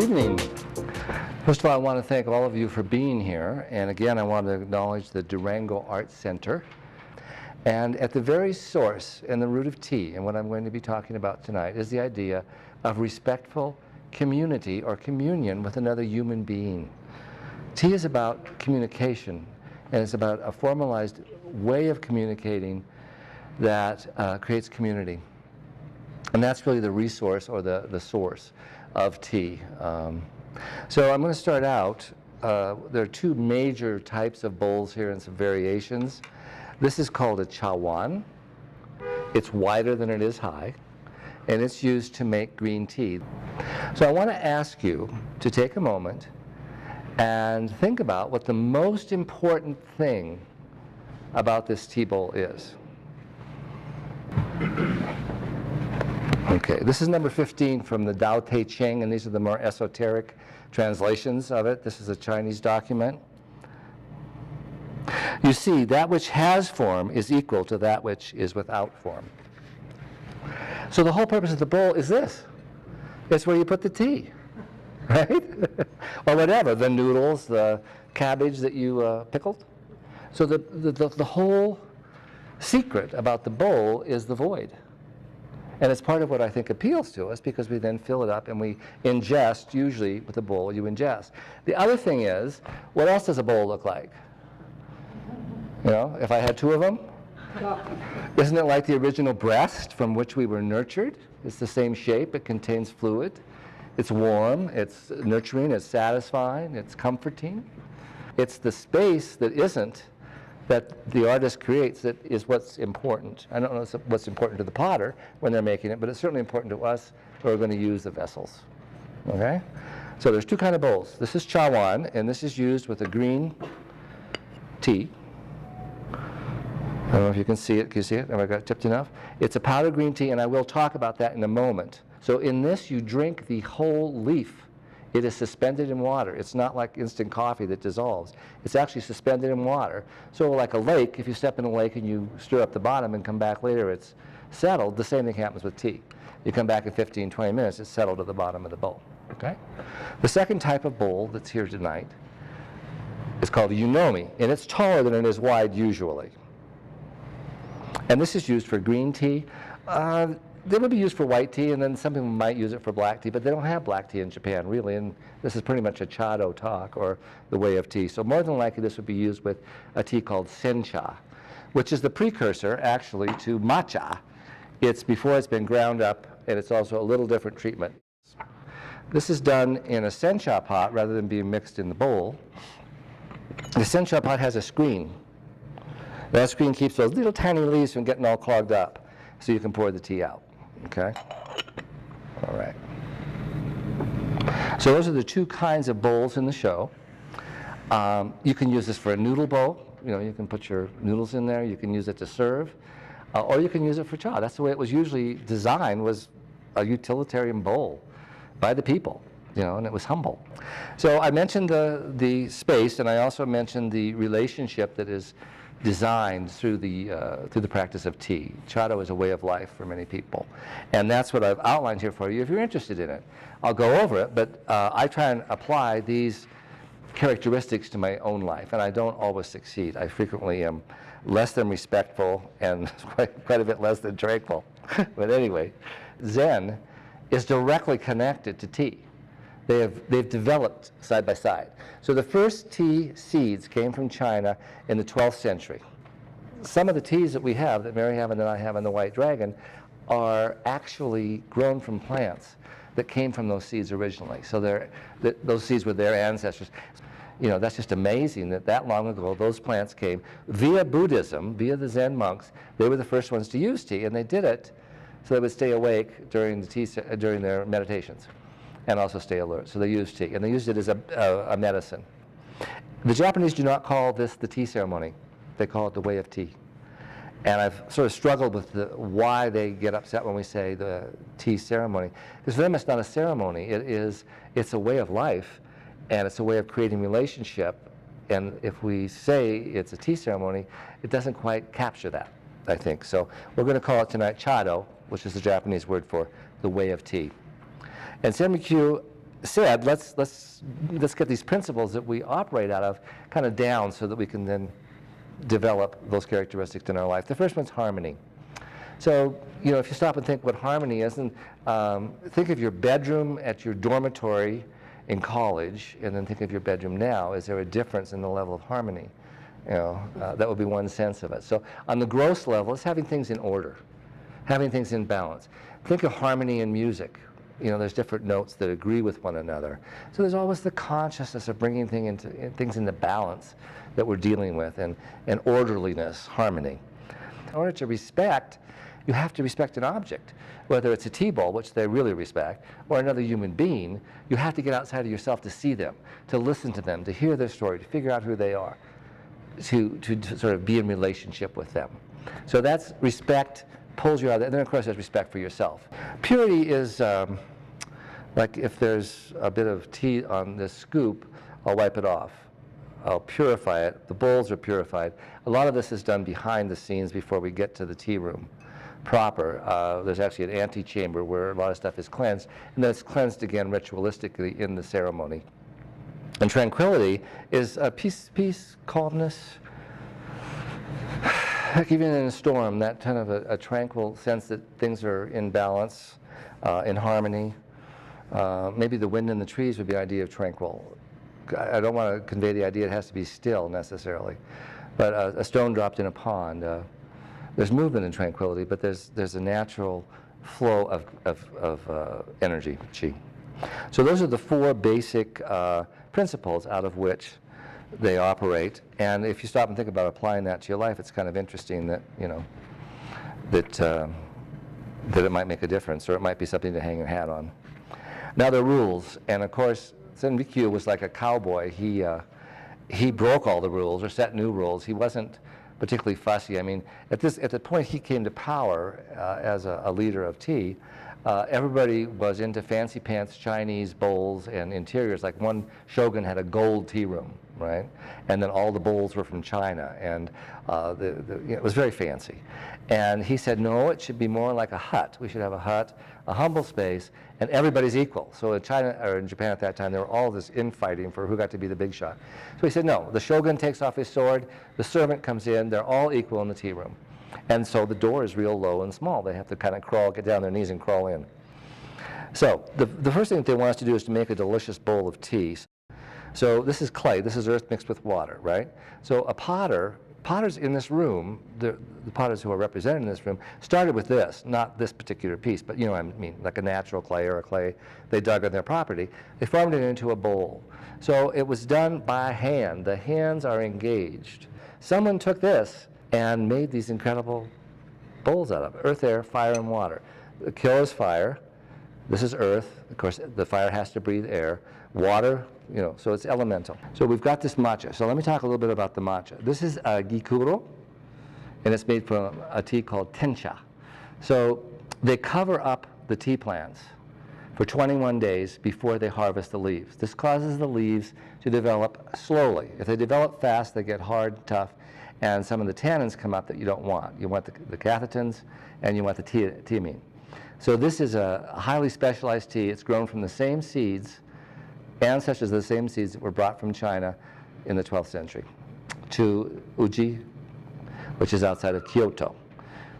evening. First of all, I want to thank all of you for being here. And again, I want to acknowledge the Durango Arts Center. And at the very source and the root of tea, and what I'm going to be talking about tonight, is the idea of respectful community or communion with another human being. Tea is about communication, and it's about a formalized way of communicating that creates community. And that's really the resource or the source of tea. So I'm going to start out. There are two major types of bowls here and some variations. This is called a chawan. It's wider than it is high, and it's used to make green tea. So I want to ask you to take a moment and think about what the most important thing about this tea bowl is. Okay, this is number 15 from the Chado Tea Seq2, and these are the more esoteric translations of it. This is a Chinese document. You see, that which has form is equal to that which is without form. So the whole purpose of the bowl is this. It's where you put the tea, right? Or whatever, the noodles, the cabbage that you pickled. So the whole secret about the bowl is the void. And it's part of what I think appeals to us, because we then fill it up and we ingest. Usually with a bowl you ingest. The other thing is, what else does a bowl look like? You know, if I had two of them, isn't it like the original breast from which we were nurtured? It's the same shape, it contains fluid, it's warm, it's nurturing, it's satisfying, it's comforting. It's the space that isn't, that the artist creates, that is what's important. I don't know what's important to the potter when they're making it, but it's certainly important to us who are going to use the vessels. Okay? So there's two kinds of bowls. This is chawan, and this is used with a green tea. I don't know if you can see it. Can you see it? Have I got it tipped enough? It's a powdered green tea, and I will talk about that in a moment. So in this, you drink the whole leaf. It is suspended in water. It's not like instant coffee that dissolves. It's actually suspended in water. So like a lake, if you step in a lake and you stir up the bottom and come back later, it's settled. The same thing happens with tea. You come back in 15, 20 minutes, it's settled at the bottom of the bowl. Okay? The second type of bowl that's here tonight is called a yunomi, and it's taller than it is wide usually. And this is used for green tea. They would be used for white tea, and then some people might use it for black tea, but they don't have black tea in Japan, really, and this is pretty much a Chado talk, or the way of tea. So more than likely this would be used with a tea called sencha, which is the precursor, actually, to matcha. It's before it's been ground up, and it's also a little different treatment. This is done in a sencha pot rather than being mixed in the bowl. The sencha pot has a screen. That screen keeps those little tiny leaves from getting all clogged up, so you can pour the tea out. Okay? All right. So those are the two kinds of bowls in the show. You can use this for a noodle bowl. You know, you can put your noodles in there. You can use it to serve. Or you can use it for cha. That's the way it was usually designed, was a utilitarian bowl by the people, you know, and it was humble. So I mentioned the space, and I also mentioned the relationship that is designed through the practice of tea. Chado is a way of life for many people, and that's what I've outlined here for you. If you're interested in it, I'll go over it, but I try and apply these characteristics to my own life, and I don't always succeed. I frequently am less than respectful and quite a bit less than tranquil. But anyway, Zen is directly connected to tea. They've developed side by side. So the first tea seeds came from China in the 12th century. Some of the teas that we have, that Mary have and that I have in the White Dragon, are actually grown from plants that came from those seeds originally. So those seeds were their ancestors. You know, that's just amazing that long ago those plants came via Buddhism, via the Zen monks. They were the first ones to use tea, and they did it so they would stay awake during their meditations, and also stay alert. So they used tea, and they used it as a medicine. The Japanese do not call this the tea ceremony. They call it the way of tea. And I've sort of struggled with why they get upset when we say the tea ceremony. Because for them it's not a ceremony. It's a way of life, and it's a way of creating relationship. And if we say it's a tea ceremony, it doesn't quite capture that, I think. So we're going to call it tonight Chado, which is the Japanese word for the way of tea. And Seq2 said, let's get these principles that we operate out of kind of down so that we can then develop those characteristics in our life. The first one's harmony. So, you know, if you stop and think what harmony is, and think of your bedroom at your dormitory in college, and then think of your bedroom now. Is there a difference in the level of harmony? You know, that would be one sense of it. So on the gross level, it's having things in order, having things in balance. Think of harmony in music. You know, there's different notes that agree with one another. So there's always the consciousness of bringing things into balance that we're dealing with, and orderliness, harmony. In order to respect, you have to respect an object. Whether it's a tea bowl, which they really respect, or another human being, you have to get outside of yourself to see them, to listen to them, to hear their story, to figure out who they are, to sort of be in relationship with them. So that's respect, pulls you out of that. And then, of course, there's respect for yourself. Purity is like if there's a bit of tea on this scoop, I'll wipe it off. I'll purify it. The bowls are purified. A lot of this is done behind the scenes before we get to the tea room proper. There's actually an antechamber where a lot of stuff is cleansed, and then it's cleansed again ritualistically in the ceremony. And tranquility is peace, calmness. Like even in a storm, that kind of a tranquil sense that things are in balance, in harmony. Maybe the wind in the trees would be the idea of tranquil. I don't want to convey the idea it has to be still necessarily, but a stone dropped in a pond. There's movement in tranquility, but there's a natural flow of energy, qi. So those are the four basic principles out of which they operate. And if you stop and think about applying that to your life, it's kind of interesting that, you know, that it might make a difference, or it might be something to hang your hat on. Now the rules, and of course, Zen Rikyu was like a cowboy. He broke all the rules or set new rules. He wasn't particularly fussy. I mean, at the point he came to power as a leader of tea, everybody was into fancy pants, Chinese bowls, and interiors. Like one shogun had a gold tea room, right? And then all the bowls were from China, and it was very fancy. And he said, no, it should be more like a hut. We should have a hut, a humble space, and everybody's equal. So in China, or in Japan at that time, there were all this infighting for who got to be the big shot. So he said, no, the shogun takes off his sword, the servant comes in, they're all equal in the tea room. And so the door is real low and small. They have to kind of get down their knees and crawl in. So the first thing that they want us to do is to make a delicious bowl of tea. So this is clay, this is earth mixed with water, right? So a potters in this room, the potters who are represented in this room, started with this, not this particular piece, but you know what I mean, like a natural clay or a clay they dug on their property. They formed it into a bowl. So it was done by hand. The hands are engaged. Someone took this and made these incredible bowls out of it. Earth, air, fire, and water. The kill is fire. This is earth. Of course, the fire has to breathe air. Water, you know, so it's elemental. So we've got this matcha. So let me talk a little bit about the matcha. This is a gikuro, and it's made from a tea called tencha. So they cover up the tea plants for 21 days before they harvest the leaves. This causes the leaves to develop slowly. If they develop fast, they get hard, tough, and some of the tannins come up that you don't want. You want the catechins, and you want the thiamine. So this is a highly specialized tea. It's grown from the same seeds, ancestors of the same seeds that were brought from China in the 12th century to Uji, which is outside of Kyoto.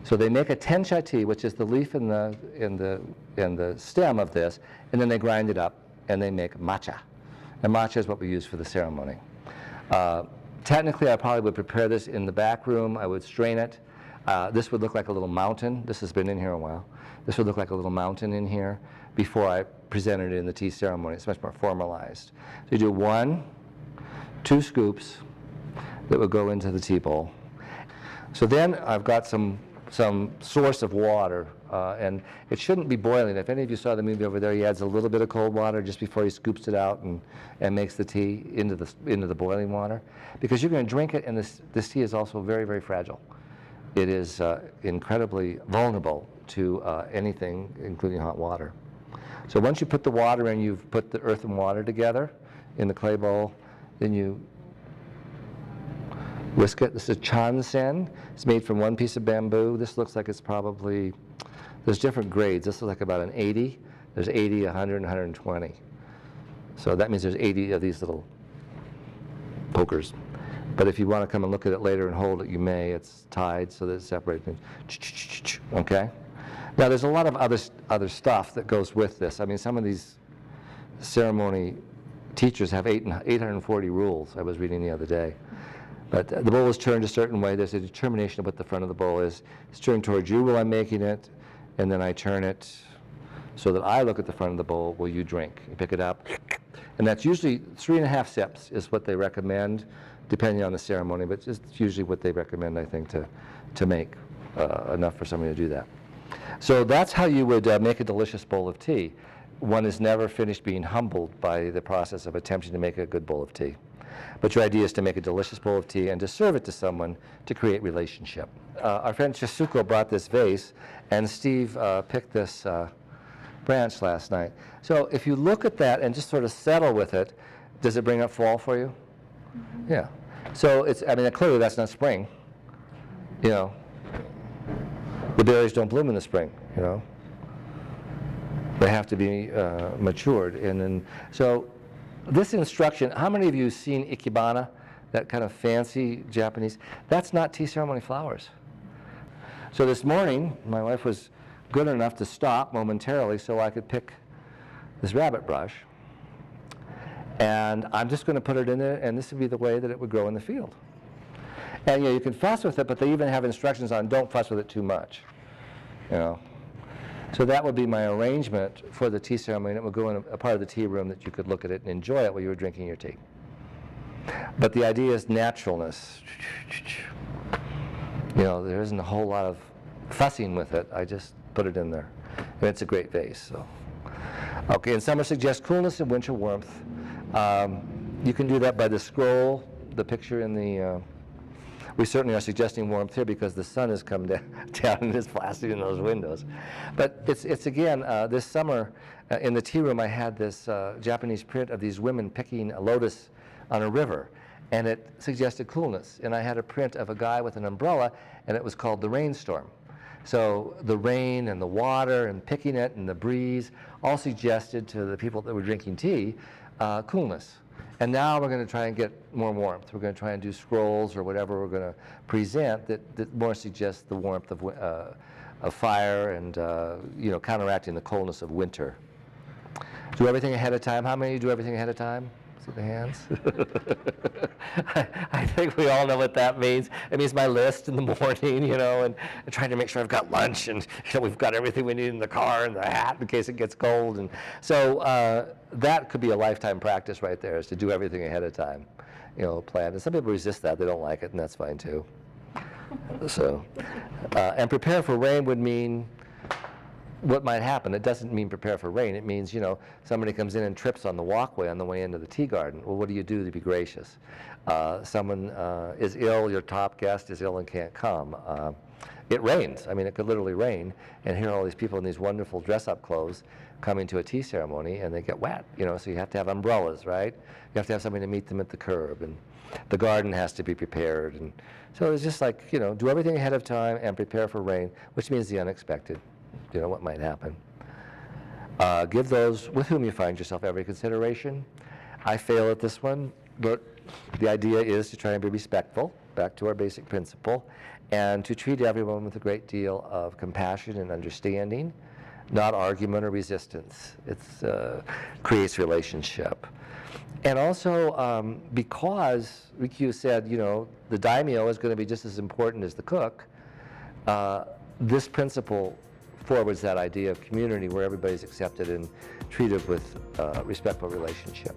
So they make a tencha tea, which is the leaf in the stem of this, and then they grind it up and they make matcha. And matcha is what we use for the ceremony. Technically, I probably would prepare this in the back room. I would strain it. This would look like a little mountain. This has been in here a while. This would look like a little mountain in here before I presented it in the tea ceremony. It's much more formalized. So you do 1, 2 scoops that would go into the tea bowl. So then I've got some source of water, and it shouldn't be boiling. If any of you saw the movie over there, he adds a little bit of cold water just before he scoops it out and makes the tea into the boiling water, because you're going to drink it, and this tea is also very, very fragile. It is incredibly vulnerable to anything, including hot water. So once you put the water in, you've put the earth and water together in the clay bowl, then you whisk it. This is chansen. It's made from 1 piece of bamboo. This looks like it's probably, there's different grades. This is like about an 80. There's 80, 100, and 120. So that means there's 80 of these little pokers. But if you want to come and look at it later and hold it, you may. It's tied so that it's separated. Okay? Now, there's a lot of other stuff that goes with this. I mean, some of these ceremony teachers have 840 rules, I was reading the other day. But the bowl is turned a certain way. There's a determination of what the front of the bowl is. It's turned towards you while I'm making it, and then I turn it so that I look at the front of the bowl while you drink. You pick it up, and that's usually 3.5 sips is what they recommend, depending on the ceremony, but it's usually what they recommend, I think, to make enough for somebody to do that. So that's how you would make a delicious bowl of tea. One is never finished being humbled by the process of attempting to make a good bowl of tea. But your idea is to make a delicious bowl of tea and to serve it to someone to create relationship. Our friend Chisuko brought this vase, and Steve picked this branch last night. So if you look at that and just sort of settle with it, does it bring up fall for you? Mm-hmm. Yeah. So it's, I mean, clearly that's not spring. You know, the berries don't bloom in the spring, you know. They have to be matured. And then, so this instruction, how many of you have seen ikebana, that kind of fancy Japanese? That's not tea ceremony flowers. So this morning, my wife was good enough to stop momentarily so I could pick this rabbit brush. And I'm just going to put it in there, and this would be the way that it would grow in the field. And you know, you can fuss with it, but they even have instructions on don't fuss with it too much. You know. So that would be my arrangement for the tea ceremony, and it would go in a part of the tea room that you could look at it and enjoy it while you were drinking your tea. But the idea is naturalness. You know, there isn't a whole lot of fussing with it. I just put it in there. And it's a great vase. So. Okay, and summer suggests coolness and winter warmth. You can do that by the scroll, the picture in the... we certainly are suggesting warmth here because the sun has come down and is blasting in those windows. But it's again, this summer in the tea room I had this Japanese print of these women picking a lotus on a river, and it suggested coolness. And I had a print of a guy with an umbrella, and it was called the rainstorm. So the rain and the water and picking it and the breeze all suggested to the people that were drinking tea coolness. And now we're going to try and get more warmth. We're going to try and do scrolls or whatever we're going to present that more suggests the warmth of fire and you know, counteracting the coldness of winter. Do everything ahead of time. How many of you do everything ahead of time? See the hands? I think we all know what that means. It means my list in the morning, you know, and trying to make sure I've got lunch and you know, we've got everything we need in the car and the hat in case it gets cold. And so that could be a lifetime practice right there, is to do everything ahead of time, you know, plan. And some people resist that. They don't like it, and that's fine too. So, and prepare for rain would mean what might happen. It doesn't mean prepare for rain. It means, you know, somebody comes in and trips on the walkway on the way into the tea garden. Well, what do you do to be gracious? Someone is ill, your top guest is ill and can't come. It rains. I mean, it could literally rain, and here are all these people in these wonderful dress-up clothes coming to a tea ceremony, and they get wet, you know, so you have to have umbrellas, right? You have to have somebody to meet them at the curb, and the garden has to be prepared. And so it's just like, you know, do everything ahead of time and prepare for rain, which means the unexpected. You know, what might happen. Give those with whom you find yourself every consideration. I fail at this one, but the idea is to try and be respectful, back to our basic principle, and to treat everyone with a great deal of compassion and understanding, not argument or resistance. It creates relationship. And also, because Rikyu said, you know, the daimyo is going to be just as important as the cook, this principle forwards that idea of community where everybody's accepted and treated with respectful relationship.